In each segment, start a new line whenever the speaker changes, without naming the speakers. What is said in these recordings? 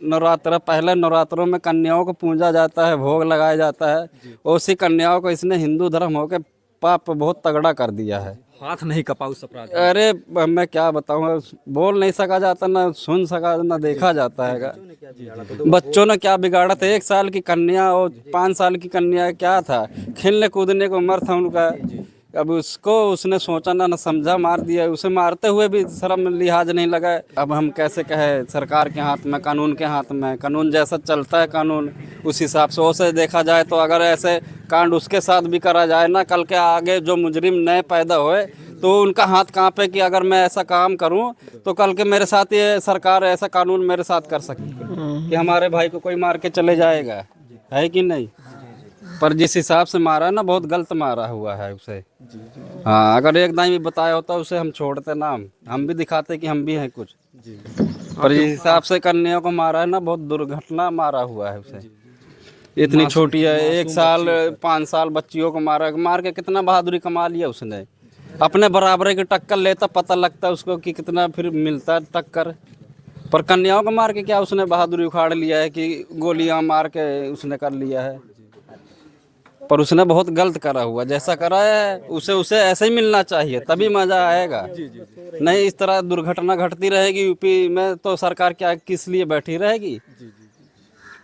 नवरात्र पहले नवरात्रों में कन्याओं को पूजा जाता है, भोग लगाया जाता है। उसी कन्याओं को इसने हिंदू धर्म होके पाप बहुत तगड़ा कर दिया है।
हाथ नहीं कपा उस अपराध में।
अरे मैं क्या बताऊँ, बोल नहीं सका जाता, ना सुन सका, ना देखा जाता है। बच्चों ने क्या बिगाड़ा था? 1 साल की कन्या और 5 साल की कन्या, क्या था? खेलने कूदने को उम्र था उनका। अब उसको उसने सोचा ना समझा, मार दिया। उसे मारते हुए भी शर्म लिहाज नहीं लगा। अब हम कैसे कहे, सरकार के हाथ में, कानून के हाथ में, कानून जैसा चलता है कानून उस हिसाब से। उसे देखा जाए तो अगर ऐसे कांड उसके साथ भी करा जाए ना, कल के आगे जो मुजरिम नए पैदा होए तो उनका हाथ कांपे कि अगर मैं ऐसा काम करूं तो कल के मेरे साथ ये सरकार ऐसा कानून मेरे साथ कर सकती कि हमारे भाई को कोई मार के चले जाएगा, है कि नहीं? पर जिस हिसाब से मारा है ना, बहुत गलत मारा हुआ है उसे। हाँ, अगर एक दाई भी बताया होता उसे हम छोड़ते ना, हम भी दिखाते कि हम भी हैं कुछ। पर जिस हिसाब से कन्या को मारा है ना, बहुत दुर्घटना मारा हुआ है उसे। इतनी छोटी है, 1 साल 5 साल बच्चियों को मार के कितना बहादुरी कमा लिया उसने। अपने बराबर की टक्कर लेता पता लगता उसको कि कितना फिर मिलता टक्कर। पर कन्याओं को मार के क्या उसने बहादुरी उखाड़ लिया है कि गोलियां मार के उसने कर लिया है। पर उसने बहुत गलत करा हुआ, जैसा करा है उसे ऐसे ही मिलना चाहिए, तभी मजा आएगा। नहीं इस तरह दुर्घटना घटती रहेगी यूपी में तो सरकार क्या किस लिए बैठी रहेगी?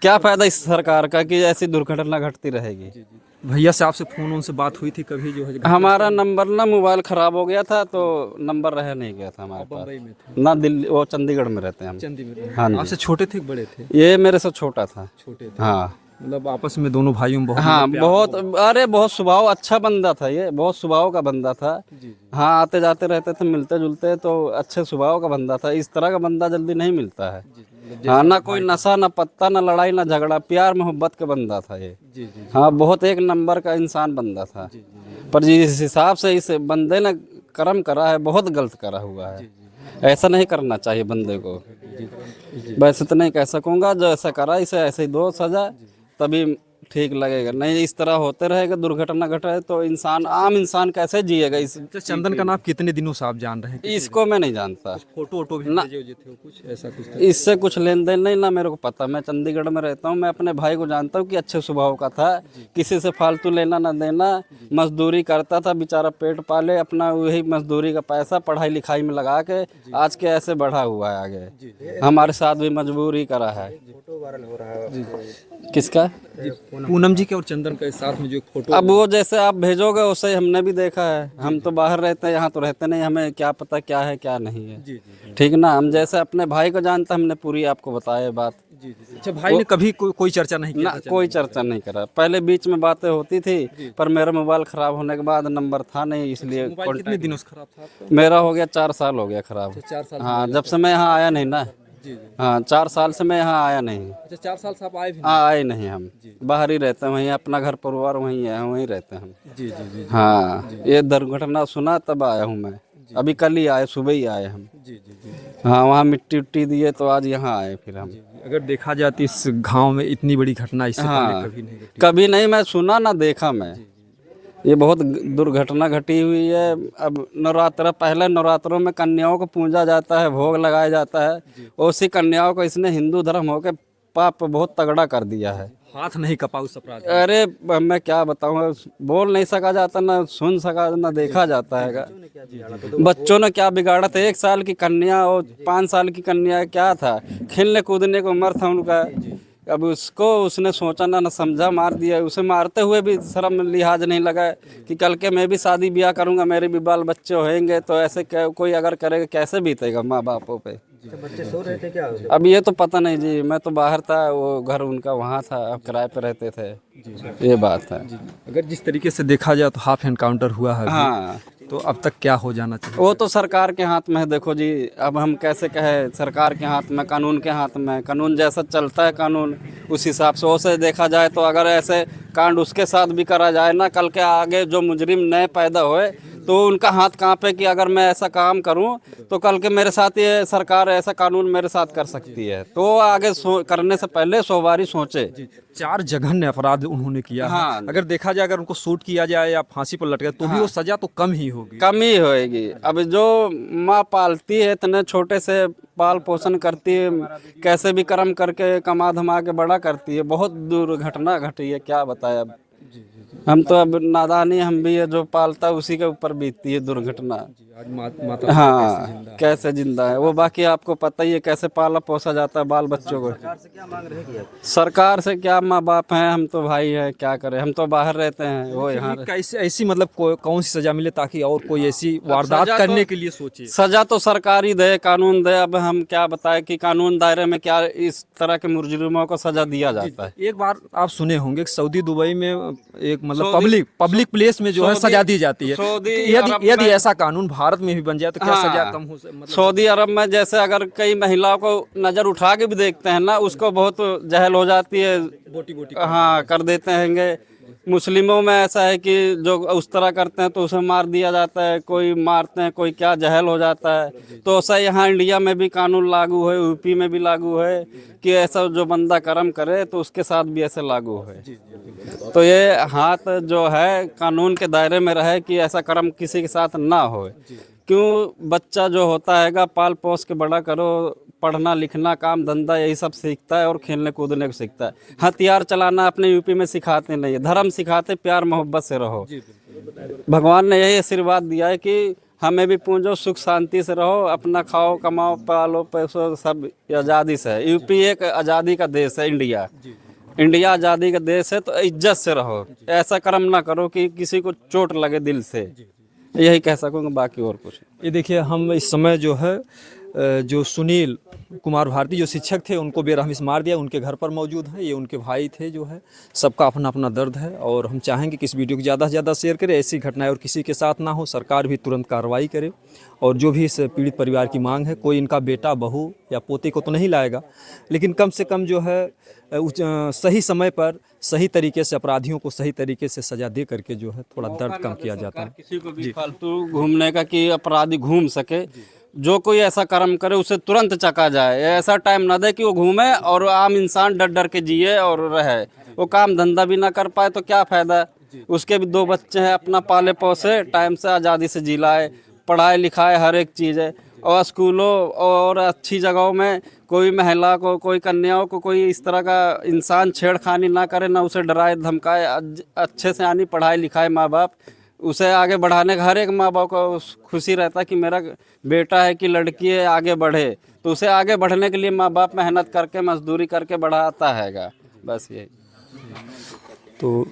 क्या फायदा इस सरकार का कि ऐसी दुर्घटना घटती रहेगी?
भैया से आपसे फोन से बात हुई थी कभी? जो है
हमारा नंबर ना, मोबाइल खराब हो गया था तो नंबर रह नहीं गया था हमारे
बम्बई में
पास ना। दिल्ली, वो चंडीगढ़ में रहते हैं हम।
चंडीगढ़ में।
हाँ जी।
आपसे छोटे थे कि बड़े थे?
ये मेरे से छोटा था।
छोटे थे।
हाँ
मतलब आपस में दोनों भाइयों में बहुत
हाँ,
प्यार
बहुत। अरे बहुत स्वभाव अच्छा बंदा था, ये बहुत स्वभाव का बंदा था। हाँ, आते जाते रहते थे, मिलते जुलते, तो अच्छे स्वभाव का बंदा था। इस तरह का बंदा जल्दी नहीं मिलता है। हाँ, ना कोई नशा, ना पत्ता, ना लड़ाई, ना झगड़ा, प्यार मोहब्बत का बंदा था ये। हाँ, बहुत एक नंबर का इंसान बंदा था। पर जिस हिसाब से इस बंदे ने कर्म करा है, बहुत गलत करा हुआ है। ऐसा नहीं करना चाहिए बंदे को। बस इतना ही कह सकूंगा, जो ऐसा करा इसे ऐसे ही दो सजा, तभी ठीक लगेगा। नहीं इस तरह होते रहेगा, दुर्घटना घटे तो इंसान, आम इंसान कैसे जिएगा? इस
चंदन का नाम कितने दिनों से आप जान रहे हैं?
इसको मैं नहीं जानता।
फोटो वोटो भी
ना।
भेजे थे कुछ ऐसा कुछ था?
इससे कुछ लेन देन नहीं, ना मेरे को पता। मैं चंडीगढ़ में रहता हूँ। मैं अपने भाई को जानता हूँ कि अच्छे स्वभाव का था, किसी से फालतू लेना ना देना। मजदूरी करता था बेचारा, पेट पाले अपना, वही मजदूरी का पैसा पढ़ाई लिखाई में लगा के आज के ऐसे बढ़ा हुआ है आगे। हमारे साथ भी मजबूर ही करा है। किसका?
पूनम जी के और चंदन के साथ में जो फोटो।
अब वो जैसे आप भेजोगे वैसे हमने भी देखा है। हम तो बाहर रहते हैं, यहाँ तो रहते नहीं, हमें क्या पता क्या है क्या नहीं है। ठीक ना, हम जैसे अपने भाई को जानते, हमने पूरी आपको बताया बात।
अच्छा, भाई ने कभी कोई चर्चा नहीं किया?
ना, कोई चर्चा नहीं करा। पहले बीच में बातें होती थी, पर मेरा मोबाइल खराब होने के बाद नंबर था नहीं, इसलिए।
कितने दिनों से खराब था आपका?
मेरा हो गया 4 साल हो गया खराब।
4 साल?
हाँ, जब से मैं यहाँ आया नहीं ना। हाँ, 4 साल से मैं यहाँ आया नहीं।
अच्छा, 4 साल से आप आए भी?
हाँ, आए नहीं, हम बाहर ही रहते हैं, वहीं अपना घर परिवार वहीं है, वहीं रहते हैं हम।
जी।
हाँ, ये दुर्घटना सुना तब आया हूँ मैं। अभी कल ही आए, सुबह ही आए हम।
जी।
हाँ, वहाँ मिट्टी उट्टी दिए तो आज यहाँ आए फिर हम।
अगर देखा जाए तो इस गांव में इतनी बड़ी घटना इससे
हाँ,
पहले कभी नहीं घटी।
कभी नहीं, मैं सुना ना देखा मैं। ये बहुत दुर्घटना घटी हुई है। अब नवरात्र पहले नवरात्रों में कन्याओं को पूजा जाता है, भोग लगाया जाता है। उसी कन्याओं को इसने हिंदू धर्म होके पाप बहुत तगड़ा कर दिया है।
हाथ नहीं कपा उस अपराध में।
अरे मैं क्या बताऊँ, बोल नहीं सका जाता, ना सुन सका, ना देखा जाता है। बच्चों ने क्या बिगाड़ा था? 1 साल की कन्या और 5 साल की कन्या, क्या था? खेलने कूदने को उम्र था उनका। अब उसको उसने सोचा ना समझा, मार दिया। उसे मारते हुए भी शर्म लिहाज नहीं लगा कि कल के मैं भी शादी ब्याह करूंगा, मेरे भी बाल बच्चे होंगे, तो ऐसे कोई अगर करेगा कैसे बीतेगा माँ बापों पे?
बच्चे सो रहे थे क्या?
अब ये तो पता नहीं जी, मैं तो बाहर था, वो घर उनका वहाँ था, अब किराए पे रहते थे। ये बात है।
अगर जिस तरीके से देखा जाए तो हाफ एनकाउंटर हुआ है अभी,
हाँ,
तो अब तक क्या हो जाना चाहिए?
वो तो सरकार के हाथ में है। देखो जी, अब हम कैसे कहे, सरकार के हाथ में, कानून के हाथ में, कानून जैसा चलता है कानून उस हिसाब से। उसे देखा जाए तो अगर ऐसे कांड उसके साथ भी करा जाए ना, कल के आगे जो मुजरिम नए पैदा होए तो तो उनका हाथ कांपे कि अगर मैं ऐसा काम करूं तो कल के मेरे साथ ये सरकार ऐसा कानून मेरे साथ कर सकती है, तो आगे करने से पहले 100 बारी सोचे।
4 जघन्य अपराध उन्होंने किया है।
हाँ।
अगर देखा जाए, अगर उनको शूट किया जाए या फांसी पर लटके तो भी वो सजा तो कम ही होगी।
कम ही होएगी। अब जो माँ पालती है, इतने छोटे से पाल पोषण करती है, कैसे भी कर्म करके कमा धमा के बड़ा करती है, बहुत दुर्घटना घटी है, क्या बताए अब। हम तो अब नादानी, हम भी है जो पालता है उसी के ऊपर बीतती है दुर्घटना।
आज माता
हाँ, कैसे जिंदा है वो, बाकी आपको पता ही है कैसे पाला पोसा जाता है बाल बच्चों को। सरकार से क्या, माँ बाप हैं, हम तो भाई है, क्या करें, हम तो बाहर रहते हैं, वो यहाँ
कैसे ऐसी मतलब कौन सी सजा मिले ताकि और कोई ऐसी वारदात करने के लिए सोचे?
सजा तो सरकार ही दे, कानून दे। अब हम क्या बताएं कि कानून दायरे में क्या इस तरह के मुजरिमों को सजा दिया जाता है।
एक बार आप सुने होंगे सऊदी दुबई में एक मतलब पब्लिक प्लेस में जो है सजा दी जाती है। यदि ऐसा कानून भारत में भी बन जाए तो क्या सजा कम हो? मतलब
सऊदी अरब में जैसे अगर कई महिलाओं को नजर उठा के भी देखते हैं ना, उसको बहुत जहल हो जाती है, बोटी हाँ कर देते हैं। मुस्लिमों में ऐसा है कि जो उस तरह करते हैं तो उसे मार दिया जाता है, कोई मारते हैं, कोई क्या जहल हो जाता है। तो ऐसा यहाँ इंडिया में भी कानून लागू है, यूपी में भी लागू है कि ऐसा जो बंदा कर्म करे तो उसके साथ भी ऐसे लागू है। तो ये हाथ जो है कानून के दायरे में रहे कि ऐसा कर्म किसी के साथ ना हो। क्यों, बच्चा जो होता है पाल पोस के बड़ा करो, पढ़ना लिखना काम धंधा यही सब सीखता है और खेलने कूदने को सीखता है। हथियार चलाना अपने यूपी में सिखाते नहीं है, धर्म सिखाते, प्यार मोहब्बत से रहो। भगवान ने यही आशीर्वाद दिया है कि हमें भी पूंजो, सुख शांति से रहो, अपना खाओ कमाओ पालो पैसो, सब आज़ादी से है। यूपी एक आज़ादी का देश है, इंडिया आज़ादी का देश है, तो इज्जत से रहो, ऐसा कर्म ना करो कि किसी को चोट लगे दिल से। यही कह सकूँगा, बाकी और कुछ।
ये देखिए, हम इस समय जो है जो सुनील कुमार भारती जो शिक्षक थे उनको बेरहमी से मार दिया, उनके घर पर मौजूद हैं। ये उनके भाई थे जो है, सबका अपना अपना दर्द है और हम चाहेंगे कि इस वीडियो को ज़्यादा से ज़्यादा शेयर करें, ऐसी घटनाएं और किसी के साथ ना हो, सरकार भी तुरंत कार्रवाई करे। और जो भी इस पीड़ित परिवार की मांग है, कोई इनका बेटा बहू या पोते को तो नहीं लाएगा, लेकिन कम से कम जो है सही समय पर सही तरीके से अपराधियों को सही तरीके से सजा दे करके जो है थोड़ा दर्द कम किया जाता है।
किसी को भी फालतू घूमने का कि अपराधी घूम सके, जो कोई ऐसा कर्म करे उसे तुरंत चका जाए। ऐसा टाइम ना दे कि वो घूमे और आम इंसान डर डर के जिए और रहे, वो काम धंधा भी ना कर पाए तो क्या फ़ायदा। उसके भी 2 बच्चे हैं, अपना पाले पोसे, टाइम से आज़ादी से जी लाए, पढ़ाए लिखाए, हर एक चीज़ है। और स्कूलों और अच्छी जगहों में कोई महिला को, कोई कन्याओं को कोई इस तरह का इंसान छेड़खानी ना करे, ना उसे डराए धमकाए, अच्छे से आनी पढ़ाई लिखाए माँ बाप, उसे आगे बढ़ाने का हर एक माँ बाप को खुशी रहता है कि मेरा बेटा है कि लड़की है आगे बढ़े, तो उसे आगे बढ़ने के लिए माँ बाप मेहनत करके मजदूरी करके बढ़ाता हैगा, बस यही।
तो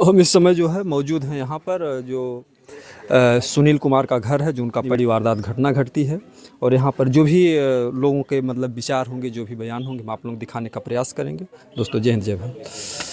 हम इस समय जो है मौजूद हैं यहाँ पर जो सुनील कुमार का घर है, जो उनका बड़ी वारदात घटना घटती है, और यहाँ पर जो भी लोगों के मतलब विचार होंगे, जो भी बयान होंगे, हम आप लोग दिखाने का प्रयास करेंगे। दोस्तों, जय हिंद, जय भारत।